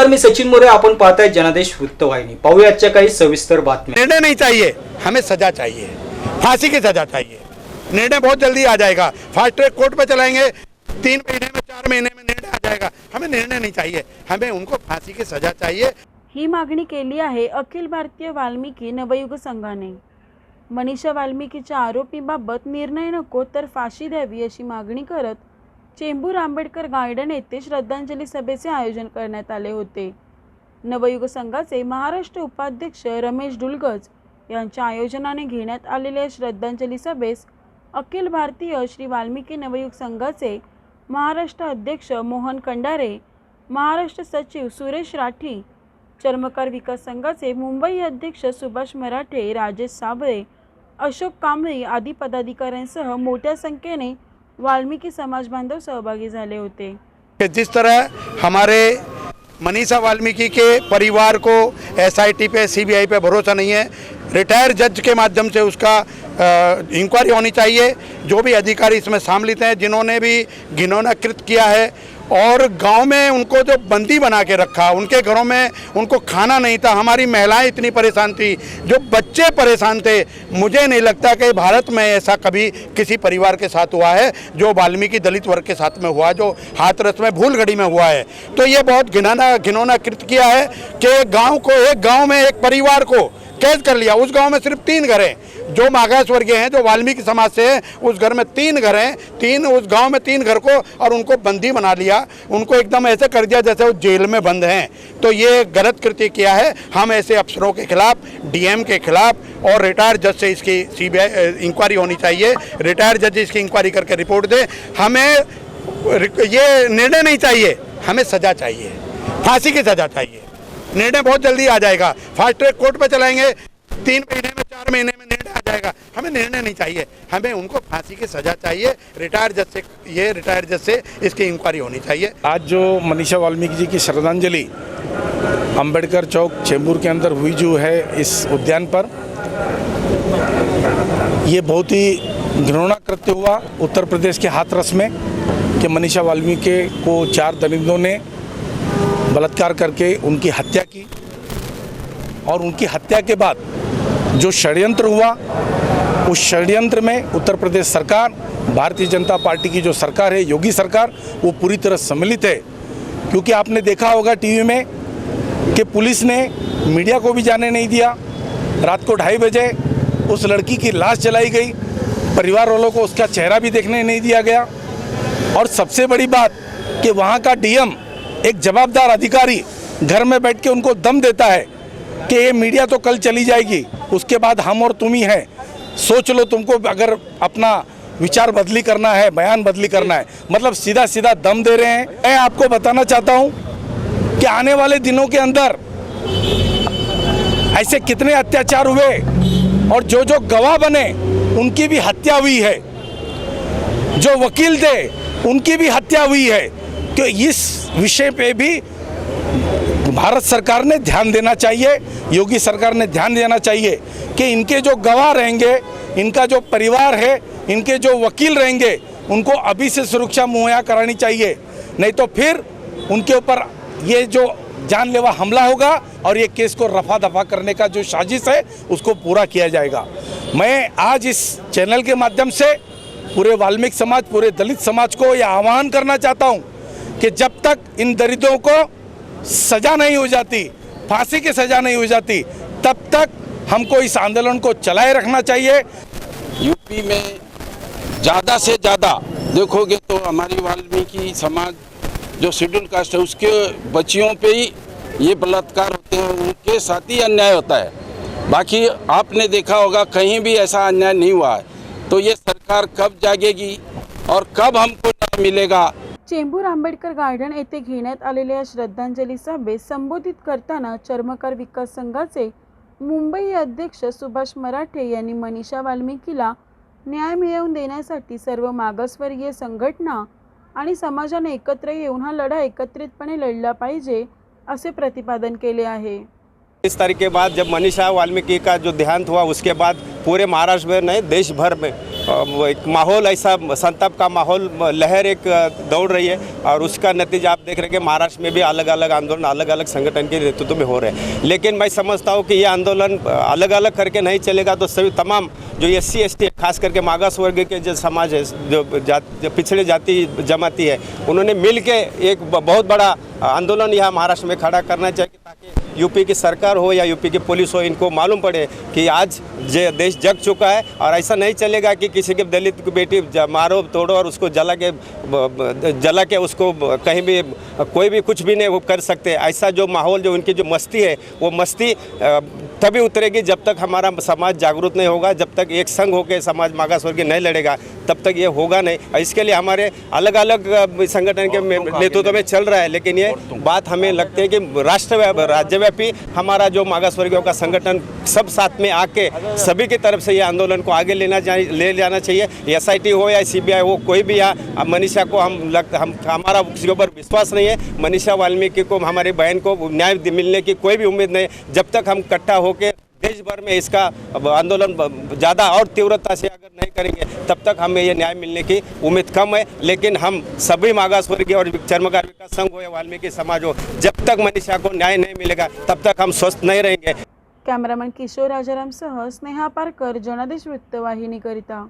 नमस्कार, मी सचिन मोरे. आपण पाहताय जनादेश वृत्तवाहिनी. पाहूया आजच्या काही सविस्तर बातम्या. निर्णय नहीं चाहिए, हमें सजा चाहिए, फांसी की सजा चाहिए। निर्णय बहुत जल्दी आ जाएगा, फास्ट ट्रैक कोर्ट पे चलाएंगे, 3 महीने में 4 महीने में निर्णय आ जाएगा। हमें निर्णय नहीं चाहिए, हमें उनको फांसी की सजा चाहिए। ही मागणी केली आहे अखिल भारतीय वाल्मिकी नवयुग संघाने। मनीषा वाल्मिकीच्या आरोपीबाबत निर्णय नको तर फाशी द्यावी अशी मागणी करत चेंबूर आंबेडकर गार्डन येथे श्रद्धांजली सभेचे आयोजन करण्यात आले होते। नवयुग संघाचे महाराष्ट्र उपाध्यक्ष रमेश डुलगज यांच्या आयोजनाने घेण्यात आलेल्या श्रद्धांजली सभेस अखिल भारतीय श्री वाल्मिकी नवयुग संघाचे महाराष्ट्र अध्यक्ष मोहन कंडारे, महाराष्ट्र सचिव सुरेश राठी, चर्मकार विकास संघाचे मुंबई अध्यक्ष सुभाष मराठे, राजेश साबळे, अशोक कांबळी आदी पदाधिकाऱ्यांसह मोठ्या संख्येने वाल्मीकि समाज बांधव सहभागी झाले होते। जिस तरह हमारे मनीषा वाल्मीकि के परिवार को एसआईटी पे सीबीआई पे भरोसा नहीं है, रिटायर जज के माध्यम से उसका इंक्वायरी होनी चाहिए। जो भी अधिकारी इसमें सम्मिलित हैं, जिन्होंने भी घिनौना कृत्य किया है और गांव में उनको जो बंदी बना के रखा, उनके घरों में उनको खाना नहीं था, हमारी महिलाएं इतनी परेशान थी, जो बच्चे परेशान थे। मुझे नहीं लगता कि भारत में ऐसा कभी किसी परिवार के साथ हुआ है जो वाल्मीकि दलित वर्ग के साथ में हुआ, जो हाथरस में भूलगढ़ी में हुआ है। तो ये बहुत घिनौना कृत्य किया है कि एक गाँव में एक परिवार को कैद कर लिया। उस गांव में सिर्फ 3 घर हैं जो मागास वर्गीय हैं, जो वाल्मीकि समाज से हैं। उस घर में 3 घर हैं, उस गांव में 3 घर को, और उनको बंदी बना लिया, उनको एकदम ऐसे कर दिया जैसे वो जेल में बंद हैं। तो ये गलत कृत्य किया है। हम ऐसे अफसरों के खिलाफ, डीएम के खिलाफ और रिटायर जज से इसकी सीबीआई इंक्वायरी होनी चाहिए। रिटायर जज इसकी इंक्वायरी करके रिपोर्ट दे। हमें ये निर्णय नहीं चाहिए, हमें सजा चाहिए, फांसी की सजा चाहिए। निर्णय बहुत जल्दी आ जाएगा, फास्ट ट्रैक कोर्ट पे चलाएंगे, 3 महीने में 4 महीने में निर्णय आ जाएगा। हमें निर्णय नहीं चाहिए, हमें उनको फांसी की सजा चाहिए। रिटायर जज से इसकी इंक्वायरी होनी चाहिए। आज जो मनीषा वाल्मीकि जी की श्रद्धांजलि अंबेडकर चौक चेंबूर के अंदर हुई जो है इस उद्यान पर, ये बहुत ही घृणा कृत्य हुआ उत्तर प्रदेश के हाथरस में कि मनीषा वाल्मीकि को 4 दलितों ने बलात्कार करके उनकी हत्या की। और उनकी हत्या के बाद जो षड्यंत्र हुआ, उस षड्यंत्र में उत्तर प्रदेश सरकार, भारतीय जनता पार्टी की जो सरकार है, योगी सरकार, वो पूरी तरह सम्मिलित है। क्योंकि आपने देखा होगा टीवी में कि पुलिस ने मीडिया को भी जाने नहीं दिया। रात को 2:30 बजे उस लड़की की लाश जलाई गई, परिवार वालों को उसका चेहरा भी देखने नहीं दिया गया। और सबसे बड़ी बात कि वहाँ का डीएम, एक जवाबदार अधिकारी, घर में बैठ के उनको दम देता है कि ये मीडिया तो कल चली जाएगी, उसके बाद हम और तुम ही हैं, सोच लो तुमको अगर अपना विचार बदली करना है, बयान बदली करना है। मतलब सीधा सीधा दम दे रहे हैं। मैं आपको बताना चाहता हूँ कि आने वाले दिनों के अंदर ऐसे कितने अत्याचार हुए और जो गवाह बने उनकी भी हत्या हुई है, जो वकील थे उनकी भी हत्या हुई है। कि इस विषय पे भी भारत सरकार ने ध्यान देना चाहिए, योगी सरकार ने ध्यान देना चाहिए कि इनके जो गवाह रहेंगे, इनका जो परिवार है, इनके जो वकील रहेंगे, उनको अभी से सुरक्षा मुहैया करानी चाहिए। नहीं तो फिर उनके ऊपर ये जो जानलेवा हमला होगा और ये केस को रफा दफा करने का जो साजिश है उसको पूरा किया जाएगा। मैं आज इस चैनल के माध्यम से पूरे वाल्मीकि समाज, पूरे दलित समाज को यह आह्वान करना चाहता हूँ कि जब तक इन दलितों को सजा नहीं हो जाती, फांसी की सजा नहीं हो जाती, तब तक हमको इस आंदोलन को चलाए रखना चाहिए। यूपी में ज़्यादा से ज़्यादा देखोगे तो हमारी वाल्मीकि समाज जो शेड्यूल कास्ट है उसके बच्चियों पे ही ये बलात्कार होते हैं, उनके साथ ही अन्याय होता है। बाकी आपने देखा होगा कहीं भी ऐसा अन्याय नहीं हुआ है। तो ये सरकार कब जागेगी और कब हमको न्याय मिलेगा? चेंबूर आंबेडकर गार्डन येथे घेण्यात आलेल्या श्रद्धांजली सभेस संबोधित करताना चर्मकार विकास संघाचे मुंबई अध्यक्ष सुभाष मराठे यांनी मनीषा वाल्मिकीला न्याय मिळवून देण्यासाठी सर्व मागासवर्गीय संघटना आणि समाजाने एकत्र येऊन हा लढा एकत्रितपणे लढला पाहिजे असे प्रतिपादन केले आहे। इस तारीख के बाद जब मनीषा वाल्मीकि का जो देहांत हुआ उसके बाद पूरे महाराष्ट्र में नहीं देश भर में वो एक माहौल ऐसा संताप का माहौल लहर एक दौड़ रही है और उसका नतीजा आप देख रहे हैं कि महाराष्ट्र में भी अलग अलग आंदोलन अलग अलग संगठन के नेतृत्व में हो रहे हैं। लेकिन मैं समझता हूँ कि ये आंदोलन अलग अलग करके नहीं चलेगा तो सभी तमाम जो SC ST खास करके मागास वर्ग के जो समाज है जो पिछड़े जाति जमाती है उन्होंने मिल के एक बहुत बड़ा आंदोलन यहाँ महाराष्ट्र में खड़ा करना चाहिए ताकि यूपी की सरकार हो या यूपी की पुलिस हो इनको मालूम पड़े कि आज देश जग चुका है और ऐसा नहीं चलेगा कि किसी के दलित की बेटी मारो तोड़ो और उसको जला के उसको कहीं भी कोई भी कुछ भी नहीं वो कर सकते। ऐसा जो माहौल जो उनकी जो मस्ती है वो मस्ती तभी उतरेगी जब तक हमारा समाज जागरूक नहीं होगा, जब तक एक संघ होकर समाज मागास वर्ग नहीं लड़ेगा तब तक ये होगा नहीं। इसके लिए हमारे अलग अलग संगठन के नेतृत्व में चल रहा है, लेकिन ये बात हमें लगती है कि राज्यव्यापी हमारा जो मागास वर्गीयों का संगठन सब साथ में आके सभी की तरफ से ये आंदोलन को आगे ले जाना चाहिए। SIT हो या CBI हो, कोई भी यहाँ मनीषा को हमारा उसके ऊपर विश्वास नहीं है। मनीषा वाल्मीकि को हमारी बहन को न्याय मिलने की कोई भी उम्मीद नहीं। जब तक हम इकट्ठा होकर देश भर में इसका आंदोलन ज़्यादा और तीव्रता से अगर नहीं करेंगे तब तक हमें ये न्याय मिलने की उम्मीद कम है। लेकिन हम सभी मागास वर्गीय और चर्मकार विकास संघ हो या वाल्मीकि समाज हो, जब तक मनीषा को न्याय नहीं मिलेगा तब तक हम स्वस्थ नहीं रहेंगे। कॅमेरामॅन किशोर राजारामसह स्नेहा पारकर, जनादेश वृत्तवाहिनीकरिता।